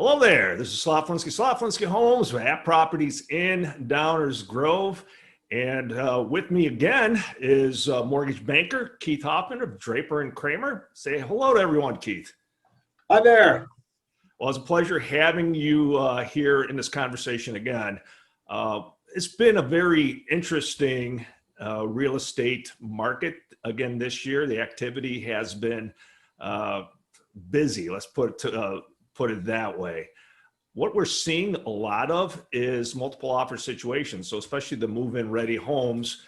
Hello there. This is Slav Polinski Homes with App Properties in Downers Grove. And with me again is mortgage banker Keith Hoffman of Draper and Kramer. Say hello to everyone, Keith. Hi there. Well, it's a pleasure having you here in this conversation again. It's been a very interesting real estate market again this year. The activity has been busy. Let's put it that way. What we're seeing a lot of is multiple offer situations. So especially the move-in ready homes,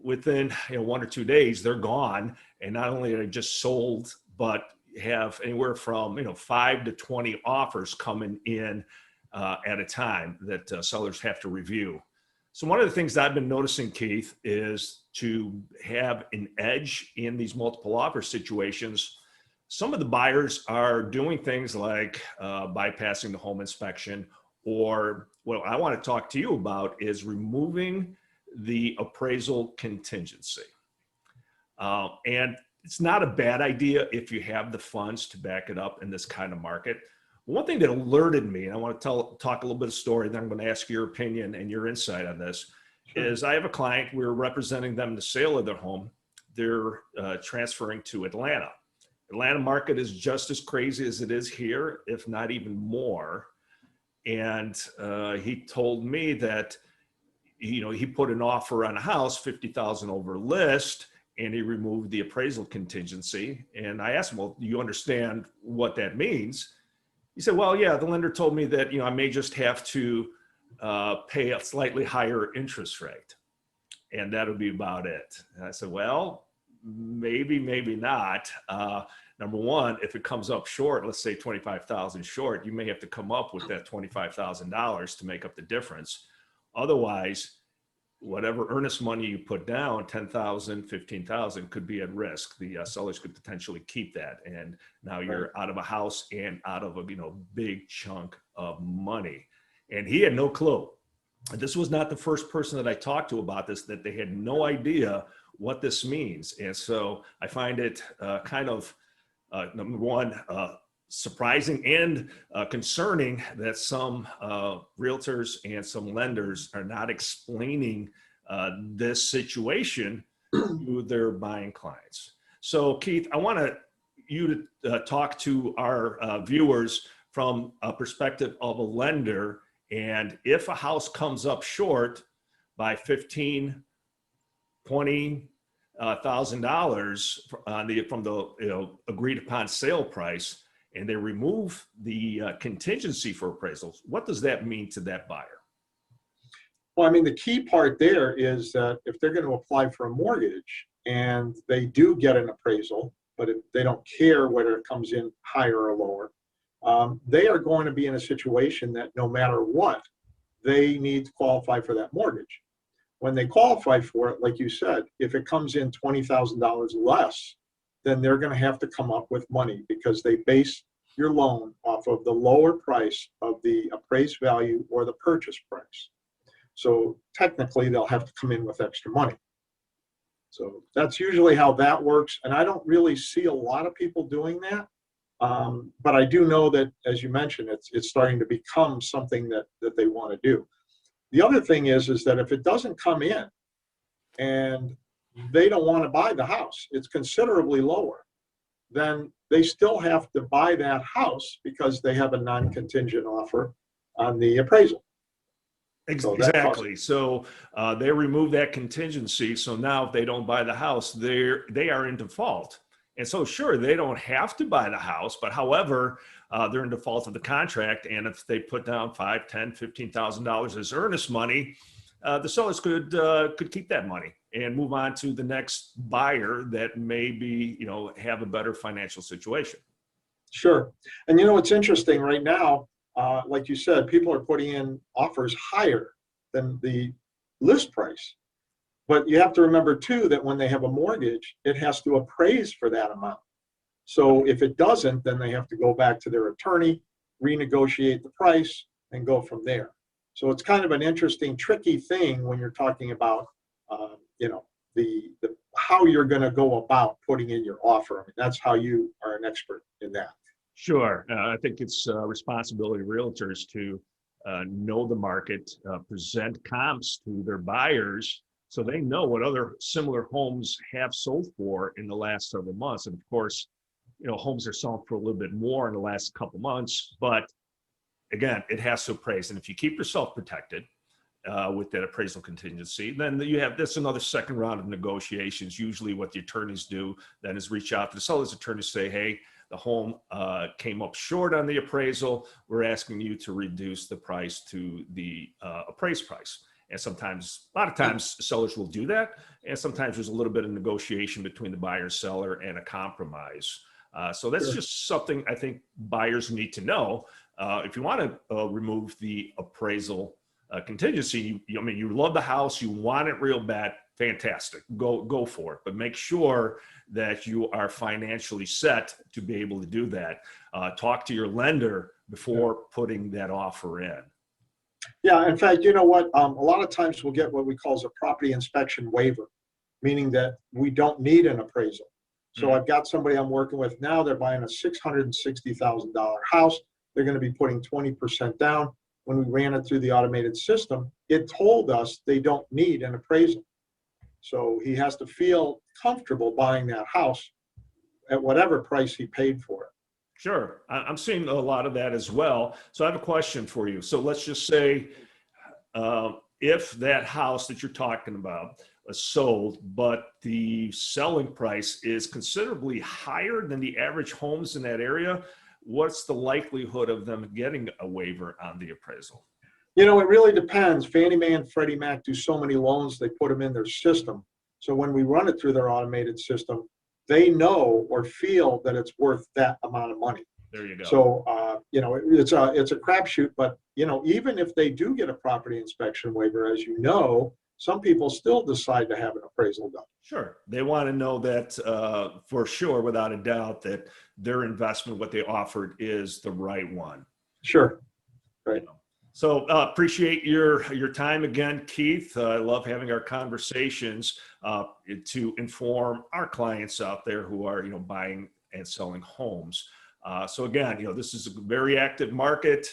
within 1 or 2 days, they're gone. And not only are they just sold, but have anywhere from 5 to 20 offers coming in at a time that sellers have to review. So one of the things that I've been noticing, Keith, is to have an edge in these multiple offer situations. Some of the buyers are doing things like bypassing the home inspection, or what I want to talk to you about is removing the appraisal contingency. And it's not a bad idea if you have the funds to back it up in this kind of market. One thing that alerted me, and I want to talk a little bit of story, then I'm going to ask your opinion and your insight on this, is I have a client, we're representing them in the sale of their home. They're transferring to Atlanta. Atlanta market is just as crazy as it is here, if not even more. And he told me that, he put an offer on a house, 50,000 over list, and he removed the appraisal contingency. And I asked him, well, do you understand what that means? He said, well, yeah, the lender told me that, I may just have to pay a slightly higher interest rate. And that'll be about it. And I said, well, maybe not. Number one, if it comes up short, let's say 25,000 short, you may have to come up with that $25,000 to make up the difference. Otherwise, whatever earnest money you put down, 10,000, 15,000 could be at risk. The sellers could potentially keep that. And now you're out of a house and out of a, big chunk of money. And he had no clue. This was not the first person that I talked to about this, that they had no idea what this means. And so I find it kind of, number one, surprising and concerning that some realtors and some lenders are not explaining this situation to their buying clients. So Keith, I want you to talk to our viewers from a perspective of a lender. And if a house comes up short by $15,000, $20,000 from the agreed upon sale price, and they remove the contingency for appraisals, what does that mean to that buyer? Well, I mean, the key part there is that if they're going to apply for a mortgage and they do get an appraisal, but if they don't care whether it comes in higher or lower, they are going to be in a situation that no matter what, they need to qualify for that mortgage. When they qualify for it, like you said, if it comes in $20,000 less, then they're going to have to come up with money because they base your loan off of the lower price of the appraised value or the purchase price. So technically, they'll have to come in with extra money. So that's usually how that works. And I don't really see a lot of people doing that. But I do know that, as you mentioned, it's starting to become something that they want to do. The other thing is that if it doesn't come in and they don't want to buy the house, it's considerably lower, then they still have to buy that house because they have a non-contingent offer on the appraisal. Exactly. So they remove that contingency. So now if they don't buy the house, they are in default. And so sure, they don't have to buy the house, but however, they're in default of the contract. And if they put down $5,000, $10,000, $15,000 as earnest money, the sellers could keep that money and move on to the next buyer that may be, have a better financial situation. Sure. And it's interesting right now, like you said, people are putting in offers higher than the list price. But you have to remember too, that when they have a mortgage, it has to appraise for that amount. So if it doesn't, then they have to go back to their attorney, renegotiate the price, and go from there. So it's kind of an interesting, tricky thing when you're talking about, how you're going to go about putting in your offer. I mean, that's how you are an expert in that. Sure. I think it's responsibility of realtors to know the market, present comps to their buyers so they know what other similar homes have sold for in the last several months. And of course, homes are selling for a little bit more in the last couple months, but again, it has to appraise. And if you keep yourself protected with that appraisal contingency, then you have this another second round of negotiations. Usually what the attorneys do then is reach out to the seller's attorneys, say, hey, the home came up short on the appraisal. We're asking you to reduce the price to the appraised price. And sometimes, a lot of times, sellers will do that. And sometimes there's a little bit of negotiation between the buyer and seller and a compromise. So that's just something I think buyers need to know. If you want to remove the appraisal contingency, I mean, you love the house, you want it real bad, fantastic, go for it. But make sure that you are financially set to be able to do that. Talk to your lender before putting that offer in. Yeah, in fact, you know what? A lot of times we'll get what we call a property inspection waiver, meaning that we don't need an appraisal. So I've got somebody I'm working with now, they're buying a $660,000 house. They're going to be putting 20% down. When we ran it through the automated system, it told us they don't need an appraisal. So he has to feel comfortable buying that house at whatever price he paid for it. Sure. I'm seeing a lot of that as well. So I have a question for you. So let's just say if that house that you're talking about is sold, but the selling price is considerably higher than the average homes in that area, what's the likelihood of them getting a waiver on the appraisal? You know, it really depends. Fannie Mae and Freddie Mac do so many loans, they put them in their system. So when we run it through their automated system, they know or feel that it's worth that amount of money. There you go. So, it's a crapshoot, but, even if they do get a property inspection waiver, as you know, some people still decide to have an appraisal done. Sure. They want to know that for sure, without a doubt, that their investment, what they offered, is the right one. Sure. Right. So appreciate your time again, Keith. I love having our conversations to inform our clients out there who are, buying and selling homes. So again, this is a very active market,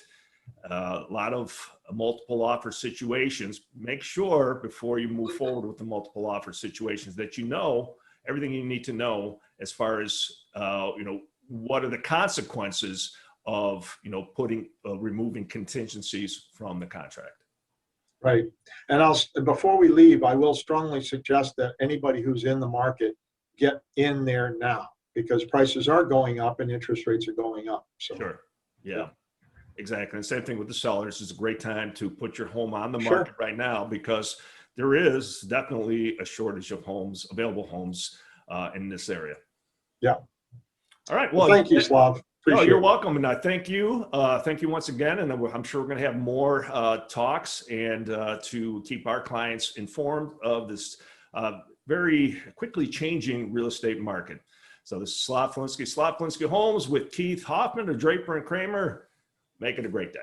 a lot of multiple offer situations. Make sure before you move forward with the multiple offer situations that you know everything you need to know as far as, what are the consequences of, removing contingencies from the contract. Right. And before we leave, I will strongly suggest that anybody who's in the market get in there now, because prices are going up and interest rates are going up. So Sure. Yeah. Exactly. And same thing with the sellers. It's a great time to put your home on the market right now, because there is definitely a shortage of homes, available homes in this area. Yeah. All right. Well, thank you, Slav. Appreciate you're it. welcome. And I thank you. Thank you once again. And I'm sure we're going to have more talks and to keep our clients informed of this very quickly changing real estate market. So this is Slav Polinski Homes with Keith Hoffman of Draper and Kramer. Make it a great day.